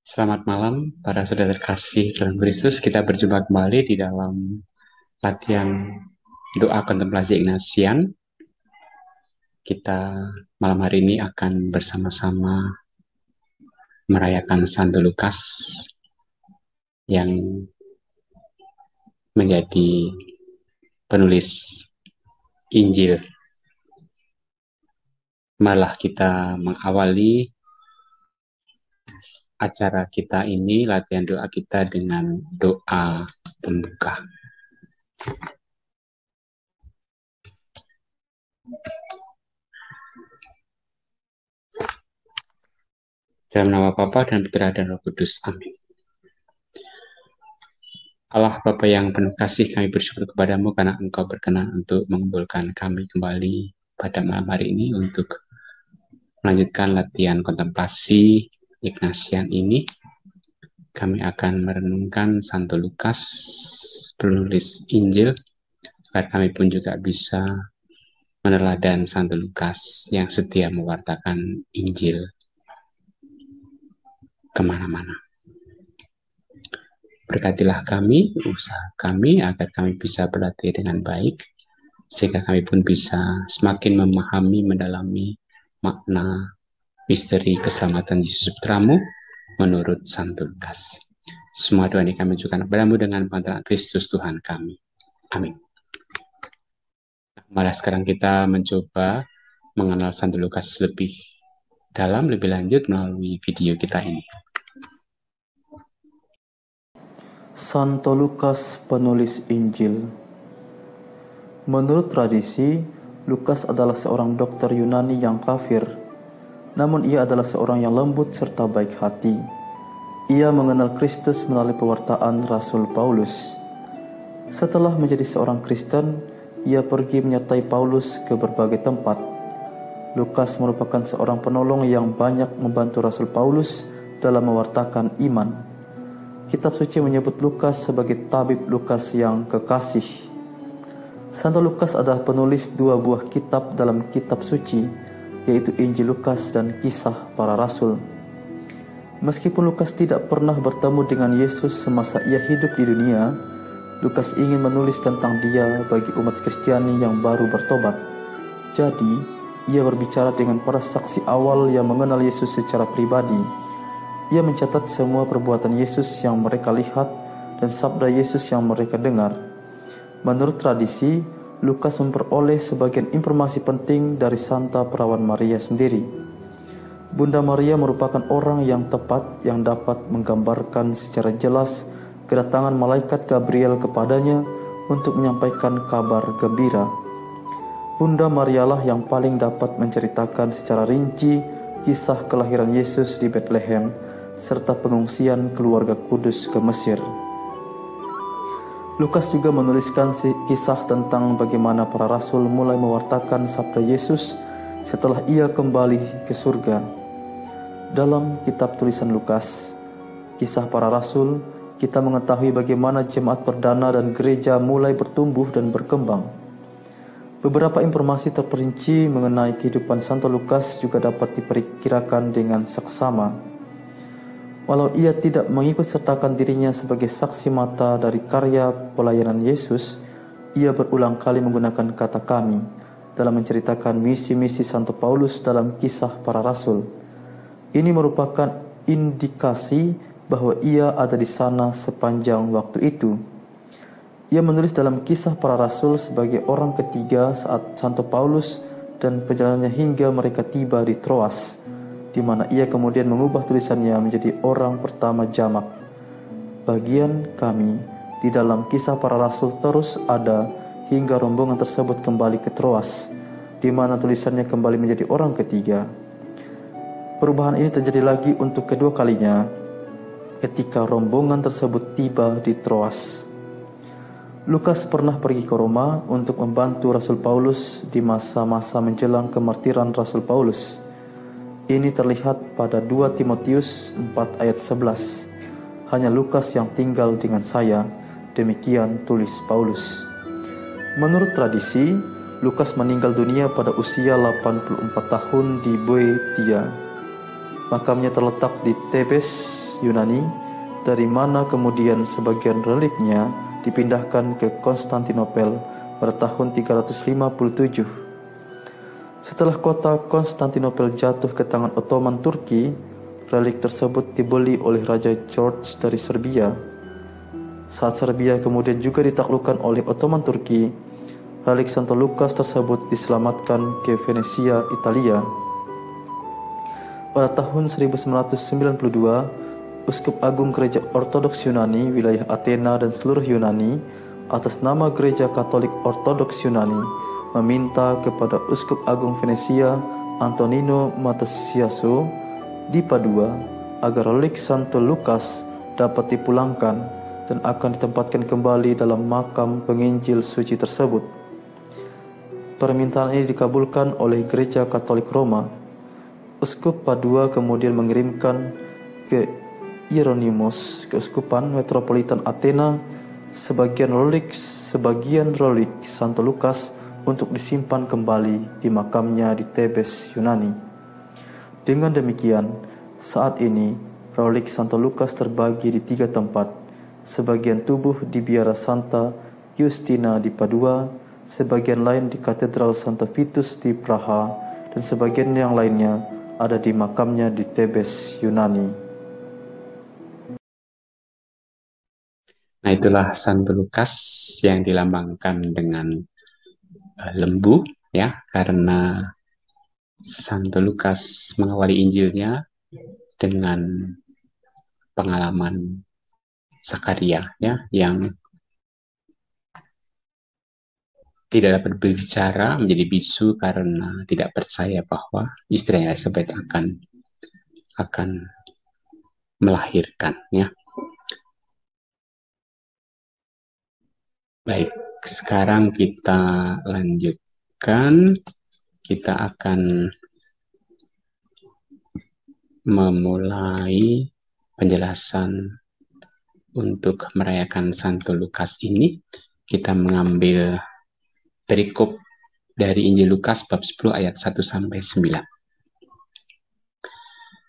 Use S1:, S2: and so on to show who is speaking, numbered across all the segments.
S1: Selamat malam, para saudara terkasih dalam Kristus. Kita berjumpa kembali di dalam latihan doa kontemplasi Ignatian. Kita malam hari ini akan bersama-sama merayakan Santo Lukas yang menjadi penulis Injil. Malah kita mengawali acara kita ini, latihan doa kita dengan doa pembuka. Dalam nama Bapa dan Putra dan Roh Kudus. Amin. Allah Bapa yang penuh kasih, kami bersyukur kepadamu karena Engkau berkenan untuk mengumpulkan kami kembali pada malam hari ini untuk melanjutkan latihan kontemplasi Ignatian ini. Kami akan merenungkan Santo Lukas, penulis Injil, agar kami pun juga bisa meneladan Santo Lukas yang setia mewartakan Injil kemana-mana. Berkatilah kami, usaha kami, agar kami bisa berlatih dengan baik, sehingga kami pun bisa semakin memahami, mendalami makna misteri keselamatan Yesus Putramu menurut Santo Lukas. Semua doa ini kami ajukan kepadamu dengan pantaran Kristus Tuhan kami. Amin. Malah sekarang kita mencoba mengenal Santo Lukas lebih dalam, lebih lanjut melalui video kita ini.
S2: Santo Lukas, penulis Injil. Menurut tradisi, Lukas adalah seorang dokter Yunani yang kafir. Namun ia adalah seorang yang lembut serta baik hati. Ia mengenal Kristus melalui pewartaan Rasul Paulus. Setelah menjadi seorang Kristen, ia pergi menyertai Paulus ke berbagai tempat. Lukas merupakan seorang penolong yang banyak membantu Rasul Paulus dalam mewartakan iman. Kitab suci menyebut Lukas sebagai tabib Lukas yang kekasih. Santo Lukas adalah penulis dua buah kitab dalam kitab suci, yaitu Injil Lukas dan Kisah Para Rasul. Meskipun Lukas tidak pernah bertemu dengan Yesus semasa ia hidup di dunia, Lukas ingin menulis tentang dia bagi umat Kristiani yang baru bertobat. Jadi, ia berbicara dengan para saksi awal yang mengenal Yesus secara pribadi. Ia mencatat semua perbuatan Yesus yang mereka lihat dan sabda Yesus yang mereka dengar. Menurut tradisi, Lukas memperoleh sebagian informasi penting dari Santa Perawan Maria sendiri. Bunda Maria merupakan orang yang tepat yang dapat menggambarkan secara jelas kedatangan malaikat Gabriel kepadanya untuk menyampaikan kabar gembira. Bunda Marialah yang paling dapat menceritakan secara rinci kisah kelahiran Yesus di Bethlehem serta pengungsian keluarga kudus ke Mesir. Lukas juga menuliskan kisah tentang bagaimana para rasul mulai mewartakan sabda Yesus setelah ia kembali ke surga. Dalam kitab tulisan Lukas, Kisah Para Rasul, kita mengetahui bagaimana jemaat perdana dan gereja mulai bertumbuh dan berkembang. Beberapa informasi terperinci mengenai kehidupan Santo Lukas juga dapat diperkirakan dengan seksama. Walau ia tidak mengikut sertakan dirinya sebagai saksi mata dari karya pelayanan Yesus, ia berulang kali menggunakan kata kami dalam menceritakan misi-misi Santo Paulus dalam Kisah Para Rasul. Ini merupakan indikasi bahwa ia ada di sana sepanjang waktu itu. Ia menulis dalam Kisah Para Rasul sebagai orang ketiga saat Santo Paulus dan perjalanannya hingga mereka tiba di Troas, di mana ia kemudian mengubah tulisannya menjadi orang pertama jamak. Bagian kami di dalam Kisah Para Rasul terus ada hingga rombongan tersebut kembali ke Troas, di mana tulisannya kembali menjadi orang ketiga. Perubahan ini terjadi lagi untuk kedua kalinya ketika rombongan tersebut tiba di Troas. Lukas pernah pergi ke Roma untuk membantu Rasul Paulus di masa-masa menjelang kemartiran Rasul Paulus. Ini terlihat pada 2 Timotius 4 ayat 11. Hanya Lukas yang tinggal dengan saya, demikian tulis Paulus. Menurut tradisi, Lukas meninggal dunia pada usia 84 tahun di Boeotia. Makamnya terletak di Tebes, Yunani, dari mana kemudian sebagian reliknya dipindahkan ke Konstantinopel pada tahun 357. Setelah kota Konstantinopel jatuh ke tangan Ottoman Turki, relik tersebut dibeli oleh Raja George dari Serbia. Saat Serbia kemudian juga ditaklukkan oleh Ottoman Turki, relik Santo Lukas tersebut diselamatkan ke Venesia, Italia. Pada tahun 1992, Uskup Agung Gereja Ortodoks Yunani wilayah Athena dan seluruh Yunani atas nama Gereja Katolik Ortodoks Yunani meminta kepada Uskup Agung Venesia Antonino Matasiaso di Padua agar relik Santo Lukas dapat dipulangkan dan akan ditempatkan kembali dalam makam penginjil suci tersebut. Permintaan ini dikabulkan oleh Gereja Katolik Roma. Uskup Padua kemudian mengirimkan ke Hieronymus, keuskupan metropolitan Athena, sebagian relik Santo Lukas untuk disimpan kembali di makamnya di Tebes, Yunani. Dengan demikian, saat ini relik Santo Lukas terbagi di 3 tempat. Sebagian tubuh di Biara Santa Giustina di Padua, sebagian lain di Katedral Santa Vitus di Praha, dan sebagian yang lainnya ada di makamnya di Tebes, Yunani.
S1: Nah, itulah Santo Lukas yang dilambangkan dengan lembu, ya, karena Santo Lukas mengawali Injilnya dengan pengalaman Zakaria, ya, yang tidak dapat berbicara, menjadi bisu karena tidak percaya bahwa istrinya Elizabeth akan melahirkan, ya. Baik, sekarang kita lanjutkan. Kita akan memulai penjelasan untuk merayakan Santo Lukas ini. Kita mengambil perikop dari Injil Lukas bab 10 ayat 1 sampai 9.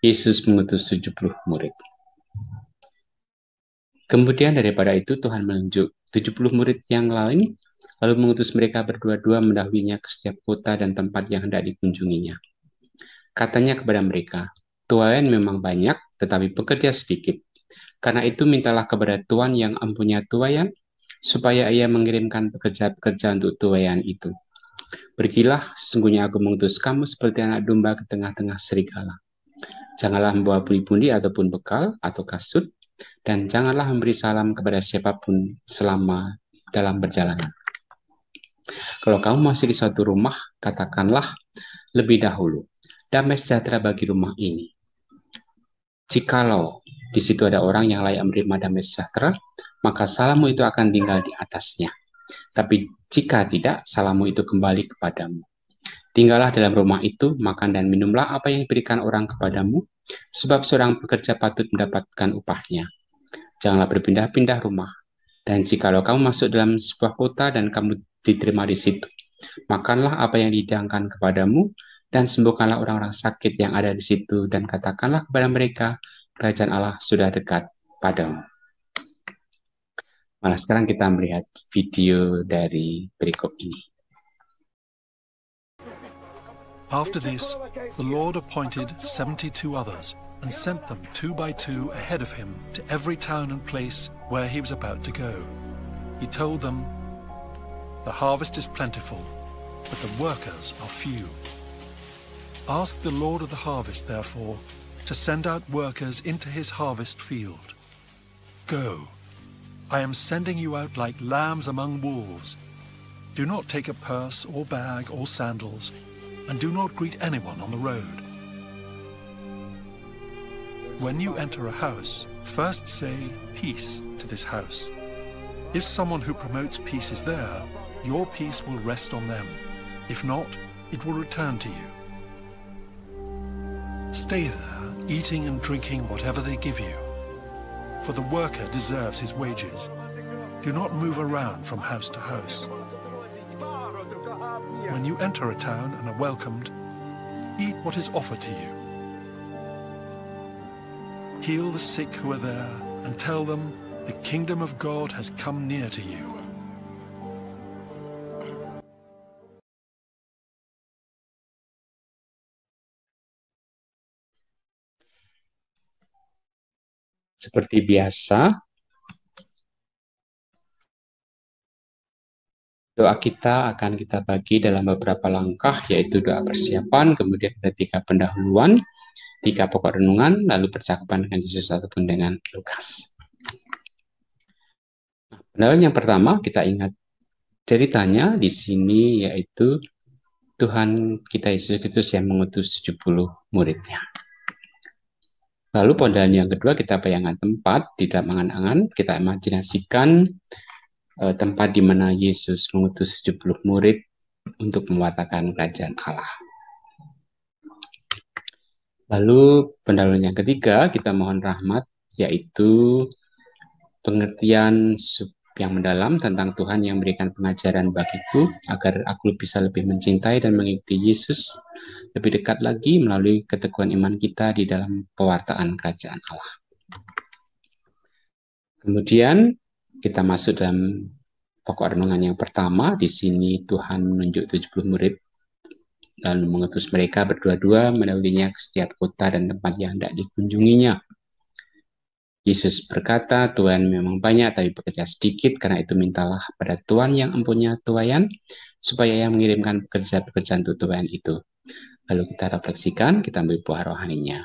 S1: Yesus mengutus 70 murid. Kemudian daripada itu Tuhan menunjuk 70 murid yang lain, lalu mengutus mereka berdua-dua mendahulunya ke setiap kota dan tempat yang hendak dikunjunginya. Katanya kepada mereka, tuayan memang banyak, tetapi pekerja sedikit. Karena itu mintalah kepada Tuhan yang empunya tuayan, supaya ia mengirimkan pekerja-pekerja untuk tuayan itu. Pergilah, sesungguhnya aku mengutus kamu seperti anak domba ke tengah-tengah serigala. Janganlah membawa pundi-pundi ataupun bekal atau kasut, dan janganlah memberi salam kepada siapapun selama dalam perjalanan. Kalau kamu masuk di suatu rumah, katakanlah lebih dahulu, damai sejahtera bagi rumah ini. Jikalau di situ ada orang yang layak menerima damai sejahtera, maka salammu itu akan tinggal di atasnya. Tapi jika tidak, salammu itu kembali kepadamu. Tinggallah dalam rumah itu, makan dan minumlah apa yang diberikan orang kepadamu, sebab seorang pekerja patut mendapatkan upahnya. Janganlah berpindah-pindah rumah. Dan jikalau kamu masuk dalam sebuah kota dan kamu diterima di situ, makanlah apa yang dihidangkan kepadamu, dan sembuhkanlah orang-orang sakit yang ada di situ, dan katakanlah kepada mereka, kerajaan Allah sudah dekat padamu. Malah sekarang kita melihat video dari perikop ini.
S3: After this, the Lord appointed 72 others and sent them 2 by 2 ahead of him to every town and place where he was about to go. He told them, "The harvest is plentiful, but the workers are few. Ask the Lord of the harvest, therefore, to send out workers into his harvest field. Go, I am sending you out like lambs among wolves. Do not take a purse or bag or sandals, and do not greet anyone on the road. When you enter a house, first say, 'Peace' to this house. If someone who promotes peace is there, your peace will rest on them. If not, it will return to you. Stay there, eating and drinking whatever they give you, for the worker deserves his wages. Do not move around from house to house. When you enter a town and are welcomed, eat what is offered to you. Heal the sick who are there, and tell them the kingdom of God has come near to you.
S1: Seperti biasa, doa kita akan kita bagi dalam beberapa langkah, yaitu doa persiapan, kemudian ada 3 pendahuluan, 3 pokok renungan, lalu percakapan dengan Yesus ataupun dengan Lukas. Nah, pendahuluan yang pertama, kita ingat ceritanya di sini, yaitu Tuhan kita Yesus Kristus yang mengutus 70 muridnya. Lalu pendahuluan yang kedua, kita bayangkan tempat di dalam angan-angan, kita imajinasikan tempat di mana Yesus mengutus 70 murid untuk mewartakan kerajaan Allah. Lalu pendahuluan yang ketiga, kita mohon rahmat, yaitu pengertian yang mendalam tentang Tuhan yang memberikan pengajaran bagiku, agar aku bisa lebih mencintai dan mengikuti Yesus lebih dekat lagi melalui keteguhan iman kita di dalam pewartaan kerajaan Allah. Kemudian kita masuk dalam pokok renungan yang pertama. Di sini Tuhan menunjuk 70 murid lalu mengutus mereka berdua-dua menaunginya ke setiap kota dan tempat yang hendak dikunjunginya. Yesus berkata, tuaian memang banyak tapi pekerja sedikit, karena itu mintalah pada Tuhan yang empunya tuaian supaya Ia mengirimkan pekerja-pekerja untuk tuaian itu. Lalu kita refleksikan, kita ambil buah rohaninya.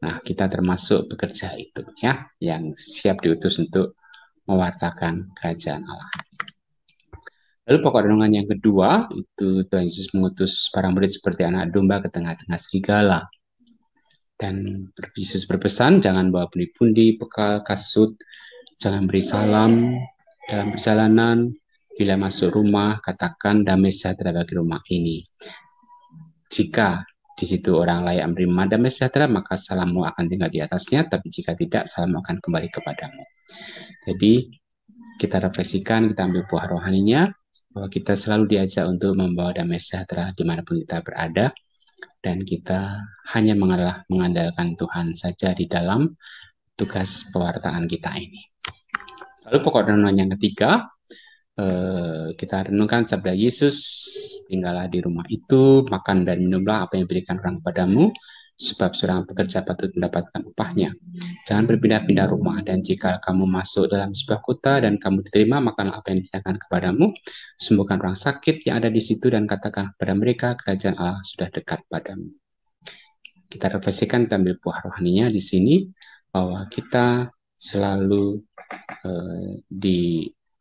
S1: Nah, kita termasuk pekerja itu, ya, yang siap diutus untuk mewartakan kerajaan Allah. Lalu pokok renungan yang kedua, itu Tuhan Yesus mengutus para murid seperti anak domba ke tengah-tengah serigala. Dan Yesus berpesan, jangan bawa pundi-pundi, bekal, kasut, jangan beri salam dalam perjalanan. Bila masuk rumah, katakan damai sejahtera bagi rumah ini. Jika di situ orang layak menerima damai sejahtera, maka salammu akan tinggal di atasnya, tapi jika tidak, salammu akan kembali kepadamu. Jadi, kita refleksikan, kita ambil buah rohaninya, bahwa kita selalu diajak untuk membawa damai sejahtera dimanapun kita berada, dan kita hanya mengandalkan Tuhan saja di dalam tugas pewartaan kita ini. Lalu pokok renungan yang ketiga, kita renungkan sabda Yesus, tinggallah di rumah itu, makan dan minumlah apa yang diberikan orang kepadamu, sebab seorang pekerja patut mendapatkan upahnya. Jangan berpindah-pindah rumah, dan jika kamu masuk dalam sebuah kota dan kamu diterima, makanlah apa yang dinyatakan kepadamu, sembuhkan orang sakit yang ada di situ, dan katakan kepada mereka, kerajaan Allah sudah dekat padamu. Kita refleksikan, kita ambil buah rohaninya di sini, bahwa kita selalu diundang,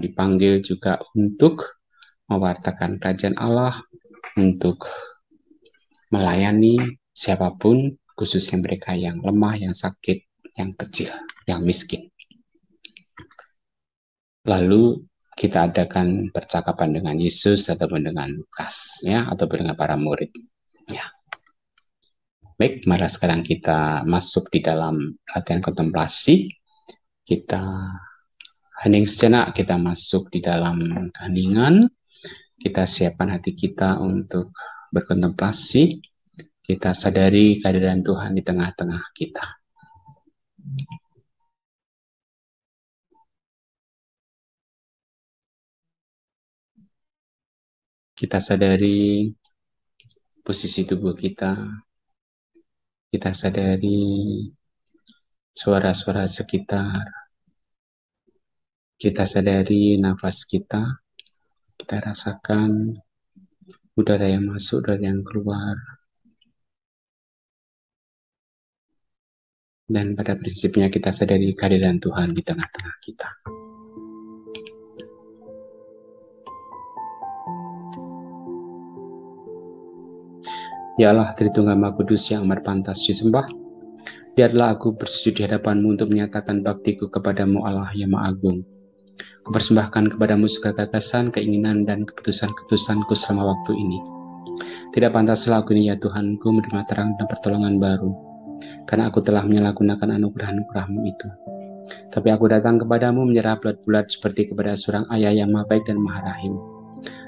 S1: dipanggil juga untuk mewartakan kerajaan Allah, untuk melayani siapapun, khususnya mereka yang lemah, yang sakit, yang kecil, yang miskin. Lalu kita adakan percakapan dengan Yesus ataupun dengan Lukas, ya, ataupun dengan para murid. Ya. Baik, mari sekarang kita masuk di dalam latihan kontemplasi. Kita hening sejenak, kita masuk di dalam keheningan. Kita siapkan hati kita untuk berkontemplasi. Kita sadari kehadiran Tuhan di tengah-tengah kita. Kita sadari posisi tubuh kita. Kita sadari suara-suara sekitar. Kita sadari nafas kita. Kita rasakan udara yang masuk, udara yang keluar. Dan pada prinsipnya kita sadari kehadiran Tuhan di tengah-tengah kita. Ya Allah, Tritunggal Maha Kudus yang amat pantas disembah, biarlah aku bersujud di hadapan-Mu untuk menyatakan baktiku kepadamu, Allah yang Maha Agung. Kupersembahkan kepadamu segala gagasan, keinginan, dan keputusan-keputusanku selama waktu ini. Tidak pantaslah aku ini, ya Tuhanku, menerima terang dan pertolongan baru, karena aku telah menyalahgunakan anugerah-anugerah-Mu itu. Tapi aku datang kepadamu menyerah bulat-bulat seperti kepada seorang ayah yang maha baik dan maha rahim.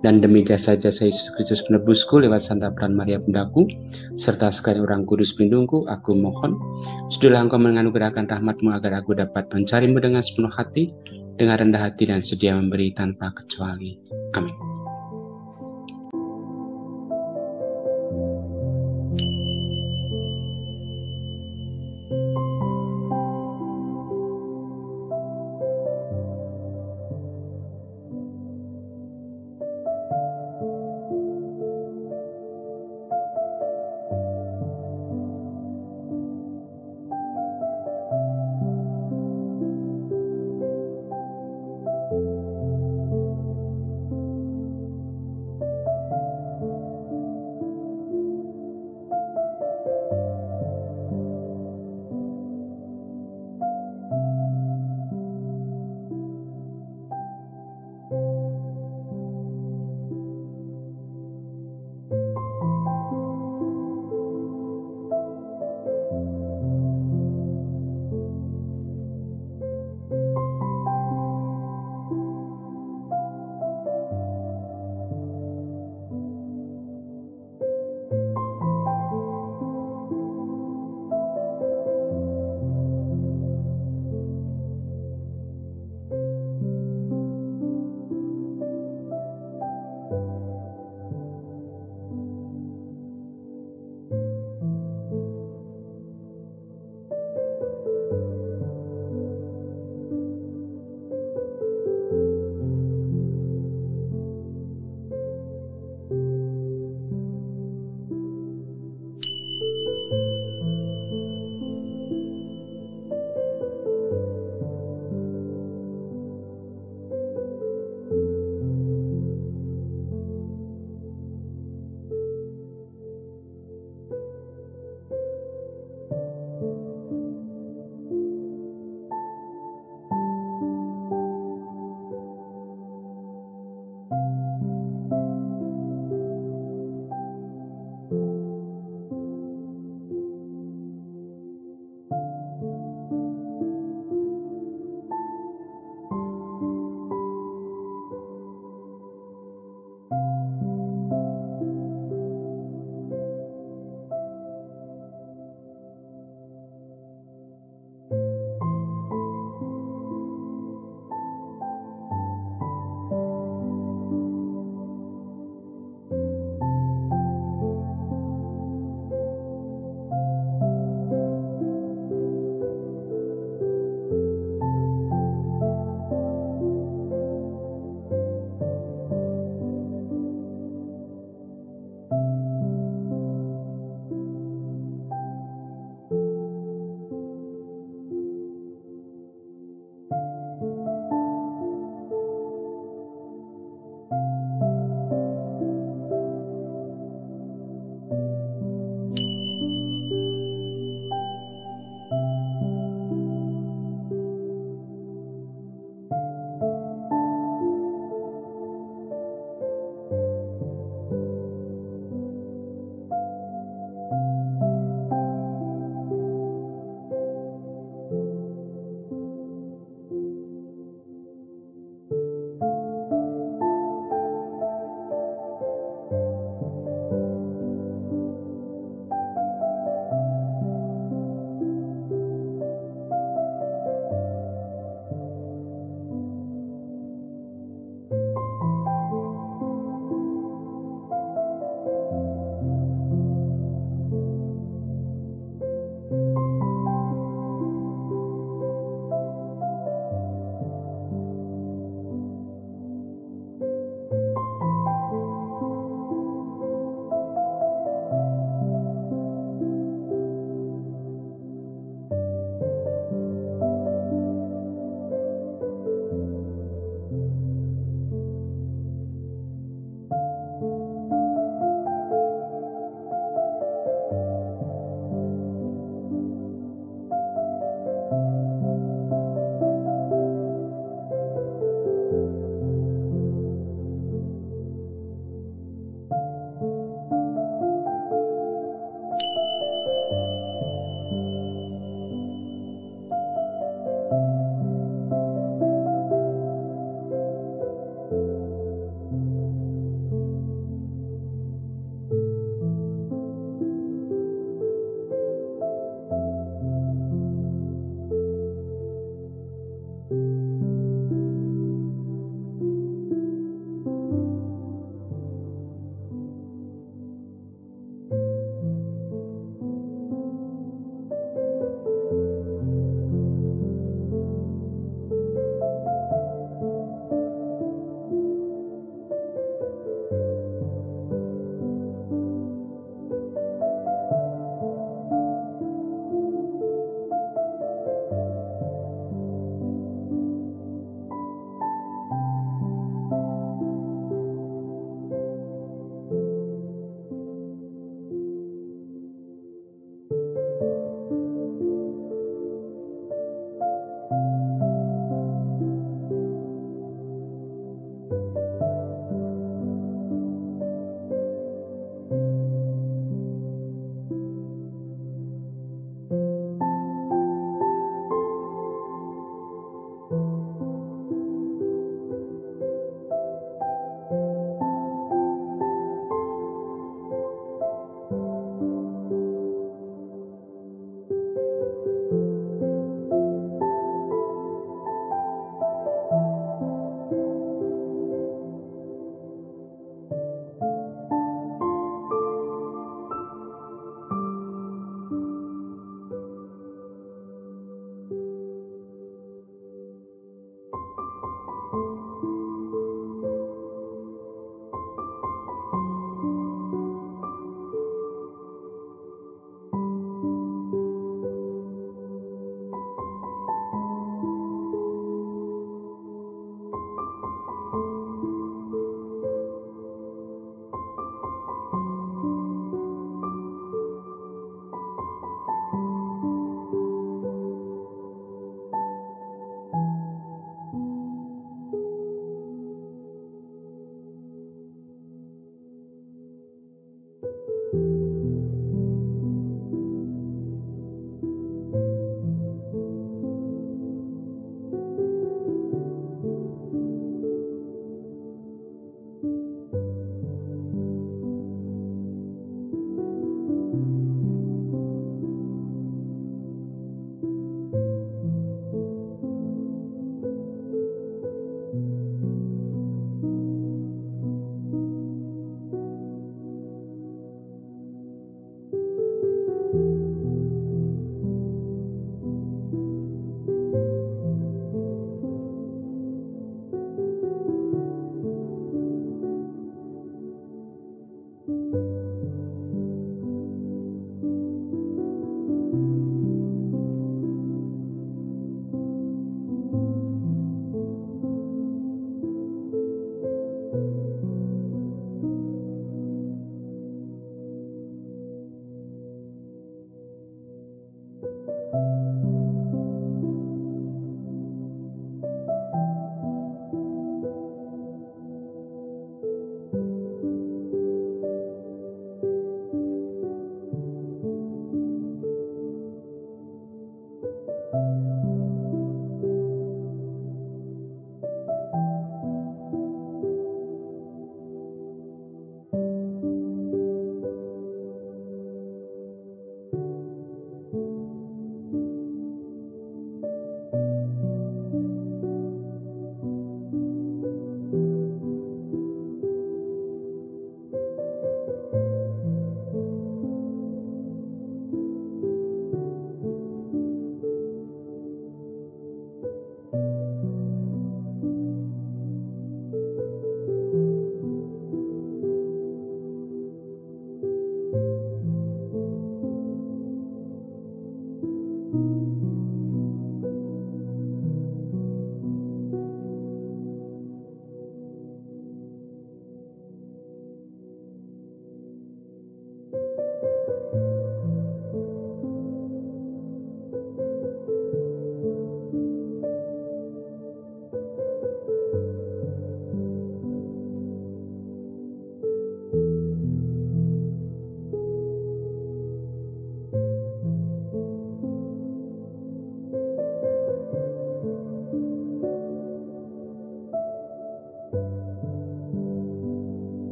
S1: dan demi jasa-jasa Yesus Kristus penebusku lewat Santa Peran Maria Bundaku, serta sekalian orang kudus pelindungku, aku mohon, sudahlah Engkau menganugerahkan rahmat-Mu agar aku dapat mencari-Mu dengan sepenuh hati, dengan rendah hati dan sedia memberi tanpa kecuali. Amin.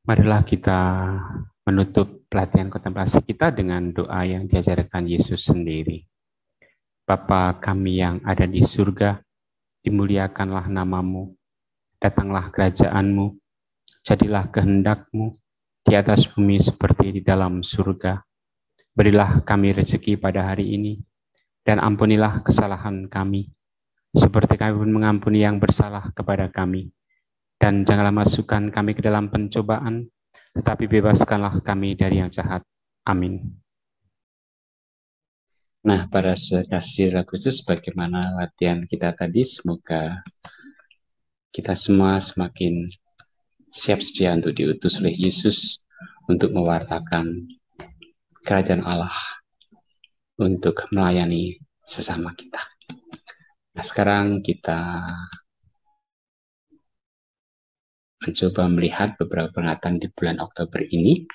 S1: Marilah kita menutup pelatihan kontemplasi kita dengan doa yang diajarkan Yesus sendiri. Bapa kami yang ada di surga, dimuliakanlah namamu, datanglah kerajaan-Mu, jadilah kehendak-Mu di atas bumi seperti di dalam surga. Berilah kami rezeki pada hari ini, dan ampunilah kesalahan kami, seperti kami pun mengampuni yang bersalah kepada kami. Dan janganlah masukkan kami ke dalam pencobaan, tetapi bebaskanlah kami dari yang jahat. Amin. Nah, para saudara kasih Kristus, bagaimana latihan kita tadi? Semoga kita semua semakin siap sedia untuk diutus oleh Yesus untuk mewartakan kerajaan Allah, untuk melayani sesama kita. Nah, sekarang kita mencoba melihat beberapa peringatan di bulan Oktober ini.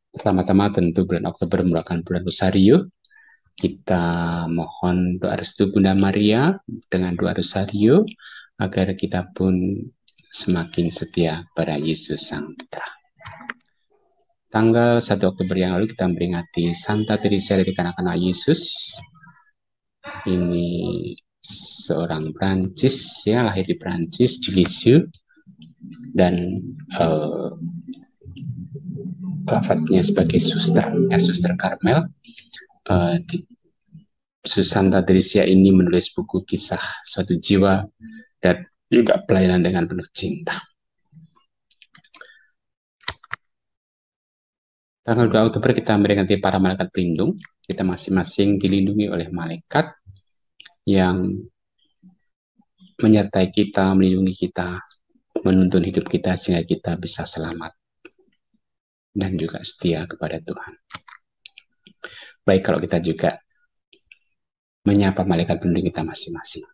S1: Pertama-tama tentu bulan Oktober merupakan bulan Rosario. Kita mohon doa restu Bunda Maria dengan doa Rosario agar kita pun semakin setia pada Yesus Sang Putra. Tanggal 1 Oktober yang lalu kita memperingati Santa Teresa dari Kanak-kanak Yesus. Ini seorang Prancis, ya, lahir di Prancis, di Lisieux, dan wafatnya sebagai suster Karmel. Santa Teresa ini menulis buku kisah suatu jiwa dan juga pelayanan dengan penuh cinta. Tanggal 2 Oktober kita memperingati para malaikat pelindung. Kita masing-masing dilindungi oleh malaikat yang menyertai kita, melindungi kita, menuntun hidup kita sehingga kita bisa selamat dan juga setia kepada Tuhan. Baik kalau kita juga menyapa malaikat pelindung kita masing-masing.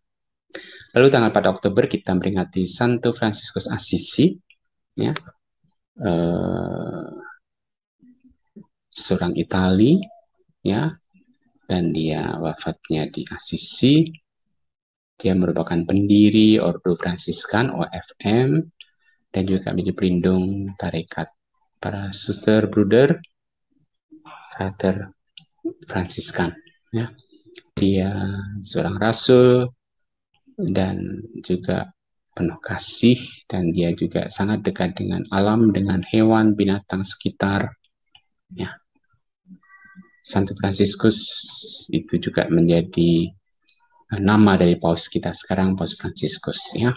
S1: Lalu tanggal 4 Oktober kita memperingati Santo Fransiskus Assisi, ya, seorang Itali, ya, dan dia wafatnya di Assisi. Dia merupakan pendiri Ordo Fransiskan (OFM) dan juga menjadi pelindung tarekat para suster, bruder, frater Fransiskan. Ya, dia seorang rasul dan juga penuh kasih, dan dia juga sangat dekat dengan alam, dengan hewan, binatang sekitar. Ya, Santo Fransiskus itu juga menjadi nama dari paus kita sekarang, Paus Fransiskus, ya.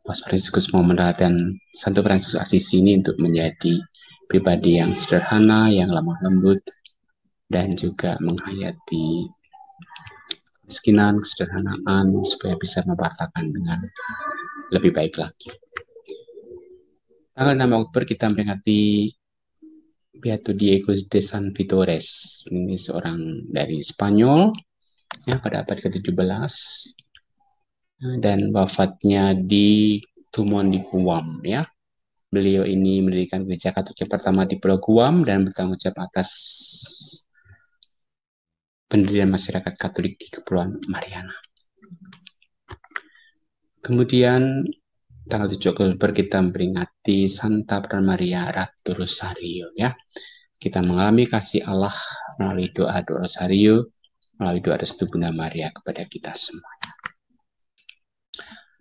S1: Paus Fransiskus mau menerapkan Santo Fransiskus Assisi ini untuk menjadi pribadi yang sederhana, yang lemah lembut, dan juga menghayati kemiskinan, kesederhanaan, supaya bisa mempartakan dengan lebih baik lagi. Tanggal 6 Oktober kita memperingati Beato Diego de San Vitores. Ini seorang dari Spanyol, ya, pada abad ke-17, dan wafatnya di Tumon di Guam, ya. Beliau ini mendirikan gereja Katolik yang pertama di Pulau Guam dan bertanggung jawab atas pendirian masyarakat Katolik di Kepulauan Mariana. Kemudian tanggal 7 Oktober kita memperingati Santa Peran Maria Ratu Rosario, ya. Kita mengalami kasih Allah melalui doa-doa Rosario, melalui doa restu Bunda Maria kepada kita semuanya.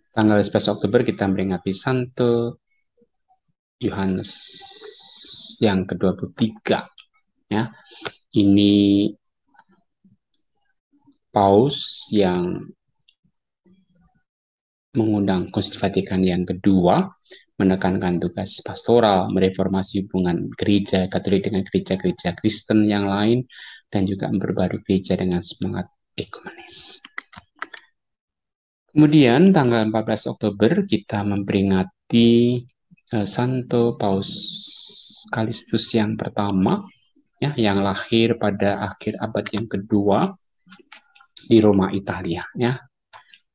S1: Tanggal 11 Oktober kita memperingati Santo Yohanes yang ke-23, ya. Ini paus yang mengundang Konsili Vatikan yang kedua, menekankan tugas pastoral, mereformasi hubungan gereja Katolik dengan gereja-gereja Kristen yang lain, dan juga memperbarui gereja dengan semangat ekumenis. Kemudian tanggal 14 Oktober kita memperingati Santo Paus Kalistus yang pertama, ya, yang lahir pada akhir abad yang kedua di Roma, Italia, ya.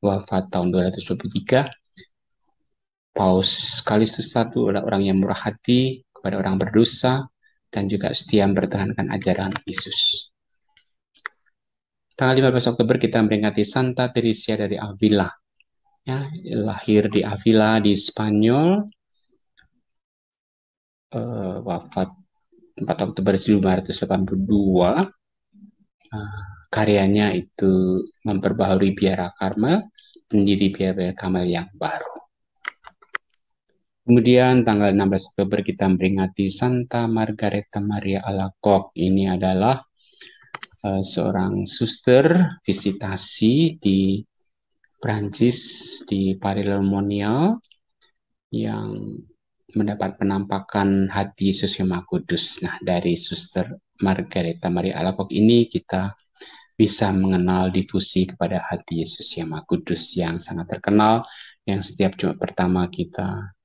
S1: Wafat tahun 223. Paus Kalistus I adalah orang yang murah hati kepada orang berdosa dan juga setia mempertahankan ajaran Yesus. Tanggal 15 Oktober kita memperingati Santa Teresia dari Avila, ya, lahir di Avila di Spanyol, wafat 4 Oktober 1582. Karyanya itu memperbaharui Biara Karmel, pendiri Biara Karmel yang baru. Kemudian tanggal 16 Oktober kita memperingati Santa Margareta Maria Alacoque. Ini adalah seorang suster visitasi di Prancis, di Paris-Le-Monial, yang mendapat penampakan hati Yesus yang Maha Kudus. Nah, dari suster Margareta Maria Alacoque ini kita bisa mengenal difusi kepada hati Yesus yang Maha Kudus yang sangat terkenal, yang setiap Jumat pertama kita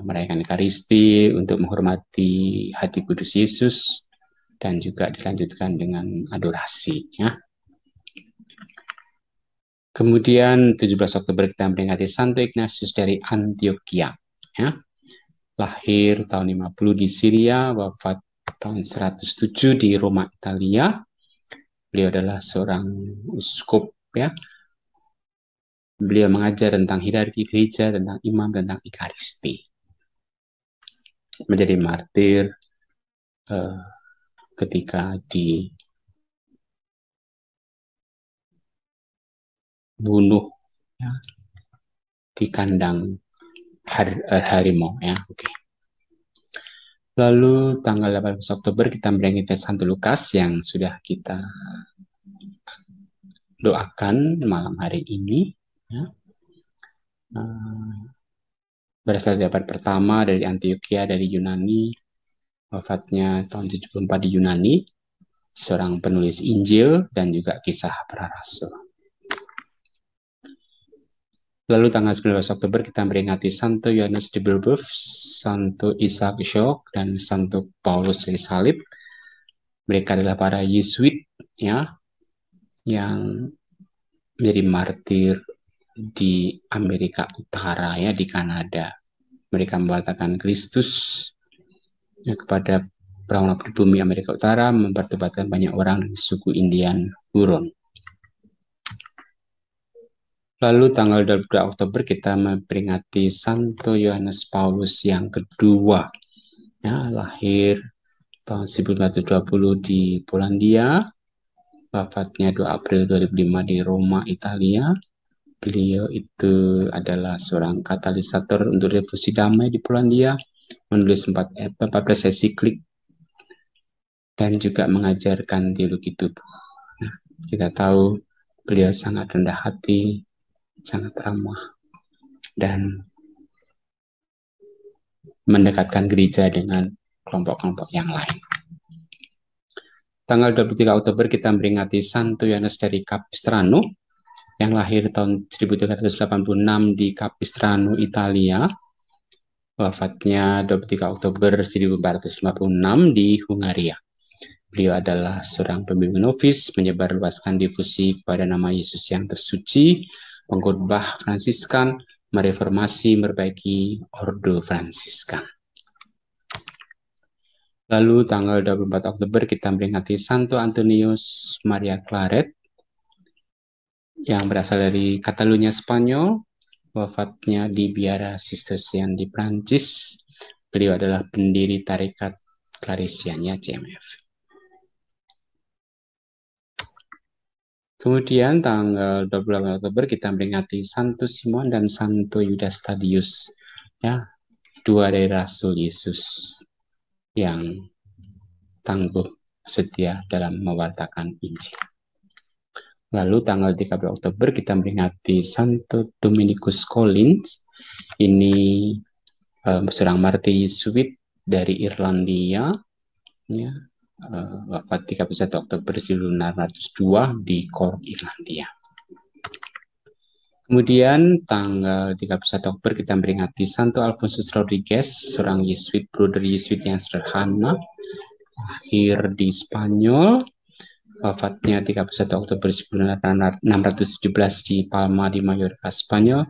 S1: merayakan Ekaristi untuk menghormati hati kudus Yesus, dan juga dilanjutkan dengan adorasi, ya. Kemudian 17 Oktober kita memperingati Santo Ignatius dari Antioquia, ya. Lahir tahun 50 di Syria, wafat tahun 107 di Roma, Italia. Beliau adalah seorang uskup, ya. Beliau mengajar tentang hierarki gereja, tentang imam, tentang Ekaristi. Menjadi martir ketika dibunuh, ya, di kandang harimau, ya. Oke. Lalu tanggal 18 Oktober kita memperingati Santo Lukas yang sudah kita doakan malam hari ini, ya. Berasal dari abad pertama, dari Antioquia, dari Yunani, wafatnya tahun 74 di Yunani, seorang penulis Injil dan juga kisah para rasul. Lalu tanggal 19 Oktober kita memperingati Santo Yohanes de Brebeuf, Santo Isaac Jogues, dan Santo Paulus dari Salib. Mereka adalah para Yesuit ya, yang menjadi martir di Amerika Utara ya, di Kanada. Mereka mewartakan Kristus ya, kepada orang-orang pribumi Amerika Utara, mempertobatkan banyak orang dari suku Indian Huron. Lalu tanggal 22 Oktober kita memperingati Santo Yohanes Paulus yang kedua. Ya, lahir tahun 1920 di Polandia, wafatnya 2 April 2005 di Roma, Italia. Beliau itu adalah seorang katalisator untuk revolusi damai di Polandia, menulis 14 ensiklik dan juga mengajarkan teologi tubuh. Nah, kita tahu beliau sangat rendah hati, sangat ramah, dan mendekatkan gereja dengan kelompok-kelompok yang lain. Tanggal 23 Oktober kita memperingati Santo Yohanes dari Capistrano yang lahir tahun 1386 di Capistrano, Italia. Wafatnya 23 Oktober 1456 di Hungaria. Beliau adalah seorang pembimbing novis, menyebarluaskan difusi kepada nama Yesus yang tersuci, pengkhotbah Fransiskan, mereformasi, memperbaiki Ordo Fransiskan. Lalu tanggal 24 Oktober kita memperingati Santo Antonius Maria Claret yang berasal dari Catalunya, Spanyol. Wafatnya di Biara Cistercian di Prancis. Beliau adalah pendiri tarekat Clarisiannya CMF. Kemudian tanggal 28 Oktober kita memperingati Santo Simon dan Santo Yudas Tadius, ya, dua dari Rasul Yesus yang tangguh setia dalam mewartakan Injil. Lalu tanggal 13 Oktober kita memperingati Santo Dominikus Collins. Ini seorang martir Yesuit dari Irlandia, ya. Wafat 31 Oktober 1902 di Cork, Irlandia. Kemudian tanggal 31 Oktober kita memperingati Santo Alfonsus Rodriguez, seorang Yesuit, brother Yesuit yang sederhana, lahir di Spanyol. Wafatnya 31 Oktober 1617 di Palma di Mallorca, Spanyol.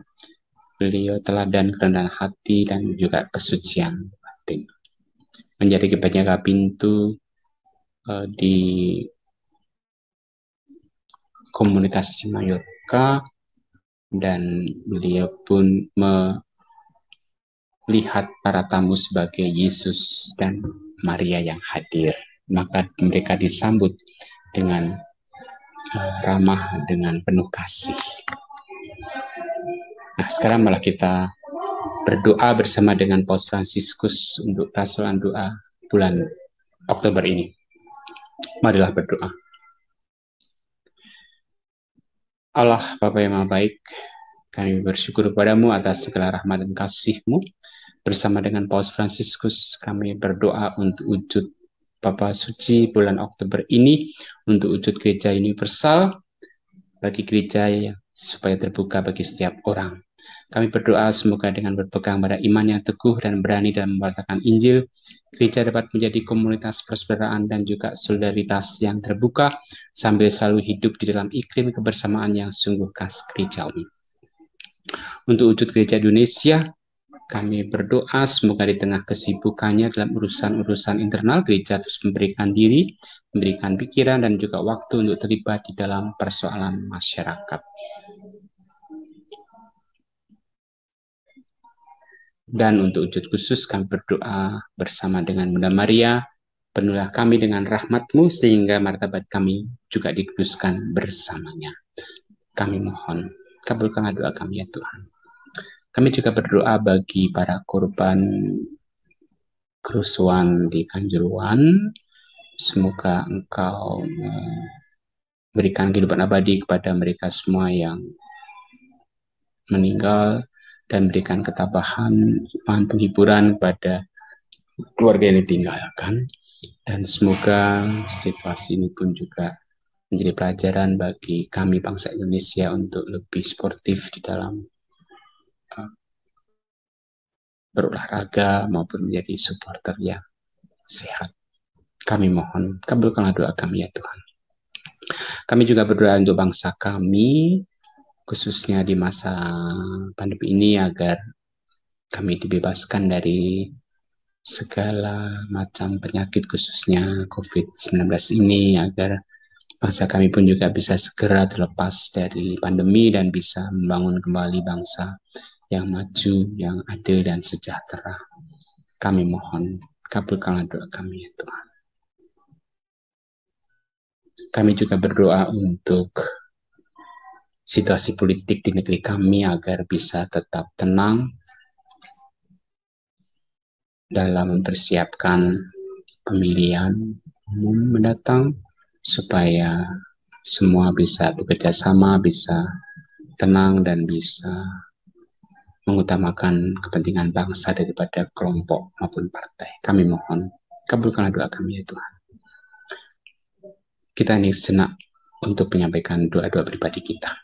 S1: Beliau teladan kerendahan hati dan juga kesucian batin. Menjadi penjaga pintu di komunitas di Mallorca, dan beliau pun melihat para tamu sebagai Yesus dan Maria yang hadir. Maka mereka disambut dengan ramah, dengan penuh kasih. Nah, sekarang malah kita berdoa bersama dengan Paus Fransiskus untuk rasulan doa bulan Oktober ini. Marilah berdoa. Allah Bapa yang Maha Baik, kami bersyukur kepadamu atas segala rahmat dan kasih-Mu. Bersama dengan Paus Fransiskus, kami berdoa untuk wujud Bapa Suci bulan Oktober ini, untuk wujud gereja universal, bagi gereja yang supaya terbuka bagi setiap orang. Kami berdoa semoga dengan berpegang pada iman yang teguh dan berani dalam mewartakan Injil, gereja dapat menjadi komunitas persaudaraan dan juga solidaritas yang terbuka, sambil selalu hidup di dalam iklim kebersamaan yang sungguh khas gerejawi. Untuk wujud gereja Indonesia, kami berdoa semoga di tengah kesibukannya dalam urusan-urusan internal, gereja terus memberikan diri, memberikan pikiran dan juga waktu untuk terlibat di dalam persoalan masyarakat. Dan untuk wujud khusus kami berdoa bersama dengan Bunda Maria, penuhilah kami dengan rahmat-Mu sehingga martabat kami juga dikuduskan bersamanya. Kami mohon, kabulkanlah doa kami ya Tuhan. Kami juga berdoa bagi para korban kerusuhan di Kanjuruhan. Semoga Engkau memberikan kehidupan abadi kepada mereka semua yang meninggal, dan berikan ketabahan, iman, penghiburan kepada keluarga yang ditinggalkan. Dan semoga situasi ini pun juga menjadi pelajaran bagi kami bangsa Indonesia untuk lebih sportif di dalam berolahraga maupun menjadi supporter yang sehat. Kami mohon, kabulkanlah doa kami ya Tuhan. Kami juga berdoa untuk bangsa kami, khususnya di masa pandemi ini, agar kami dibebaskan dari segala macam penyakit, khususnya COVID-19 ini, agar bangsa kami pun juga bisa segera terlepas dari pandemi dan bisa membangun kembali bangsa yang maju, yang adil dan sejahtera. Kami mohon, kabulkanlah doa kami ya Tuhan. Kami juga berdoa untuk situasi politik di negeri kami agar bisa tetap tenang dalam mempersiapkan pemilihan umum mendatang, supaya semua bisa bekerja sama, bisa tenang dan bisa mengutamakan kepentingan bangsa daripada kelompok maupun partai. Kami mohon, kabulkanlah doa kami ya Tuhan. Kita ini sejenak untuk menyampaikan doa-doa pribadi kita.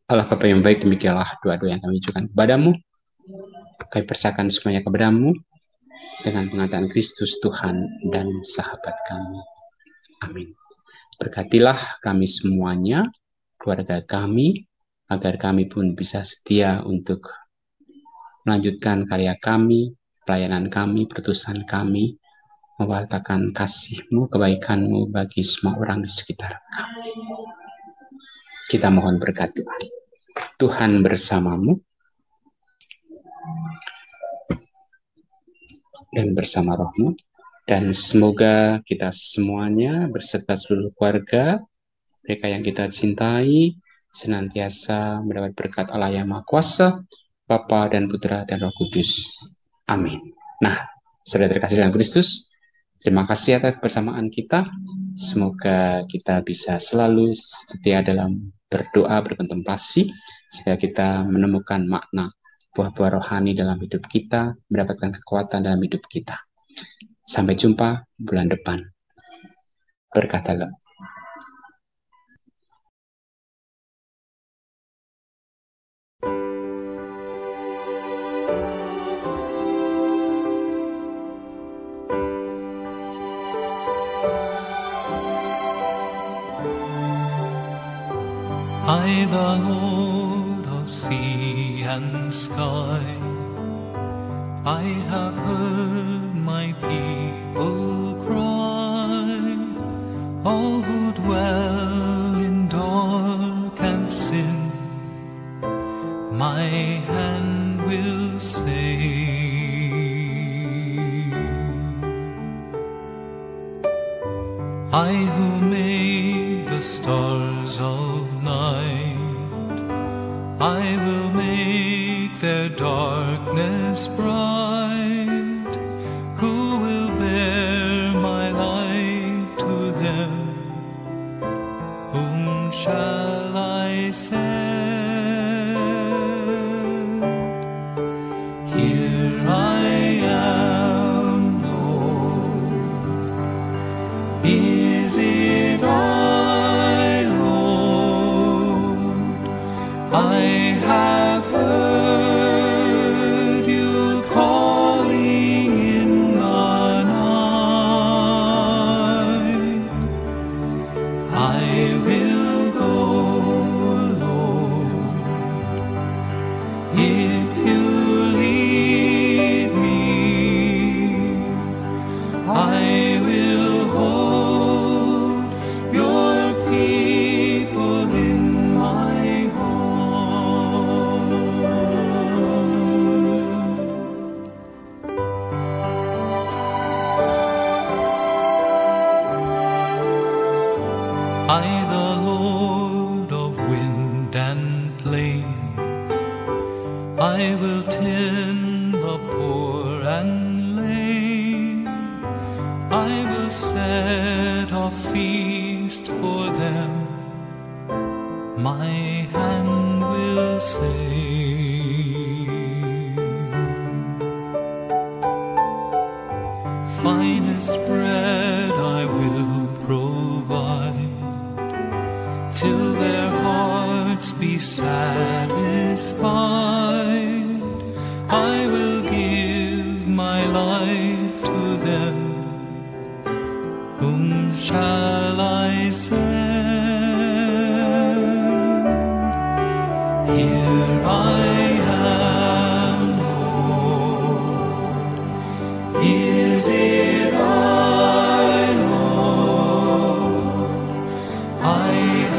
S1: Allah Bapa yang baik, demikianlah doa-doa yang kami ajukan kepadamu. Kami percayakan semuanya kepadamu dengan pengataan Kristus Tuhan dan sahabat kami. Amin. Berkatilah kami semuanya, keluarga kami, agar kami pun bisa setia untuk melanjutkan karya kami, pelayanan kami, perutusan kami, mewartakan kasih-Mu, kebaikan-Mu bagi semua orang di sekitar kami. Kita mohon berkat Tuhan. Tuhan bersamamu dan bersama rohmu, dan semoga kita semuanya beserta seluruh keluarga, mereka yang kita cintai, senantiasa mendapat berkat Allah yang Maha Kuasa, Bapa dan Putra dan Roh Kudus. Amin. Nah, saudara terkasih dalam Kristus, terima kasih atas kebersamaan kita. Semoga kita bisa selalu setia dalam berdoa, berkontemplasi, sehingga kita menemukan makna buah-buah rohani dalam hidup kita, mendapatkan kekuatan dalam hidup kita. Sampai jumpa bulan depan. Berkah Allah.
S4: I, the Lord of sea and sky, I have heard my people cry, all who dwell in dark and sin, my hand will save. I who made the stars of night, I will make their darkness bright. Who will bear my light to them? Whom shall I send? Here I am, Lord. Is it I, Lord? I have heard you calling in the night. I will go, Lord, if you lead me. I will hold your people in my heart. I, the Lord of wind and flame, I will tend the poor and lame. I will set a feast for them. My hand will save. Finest bread I will provide, till their hearts be satisfied. I will give my life to them. Whom shall I send? Here I am, Lord. Is it I, Lord? I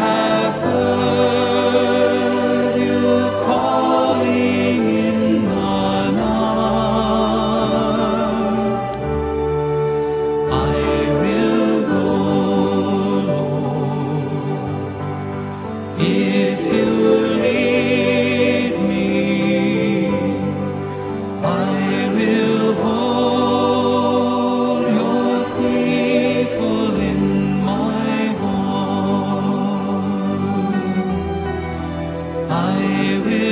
S4: have heard you calling in the night. I will go, Lord, if you lead me. I will hold your people in my heart. I will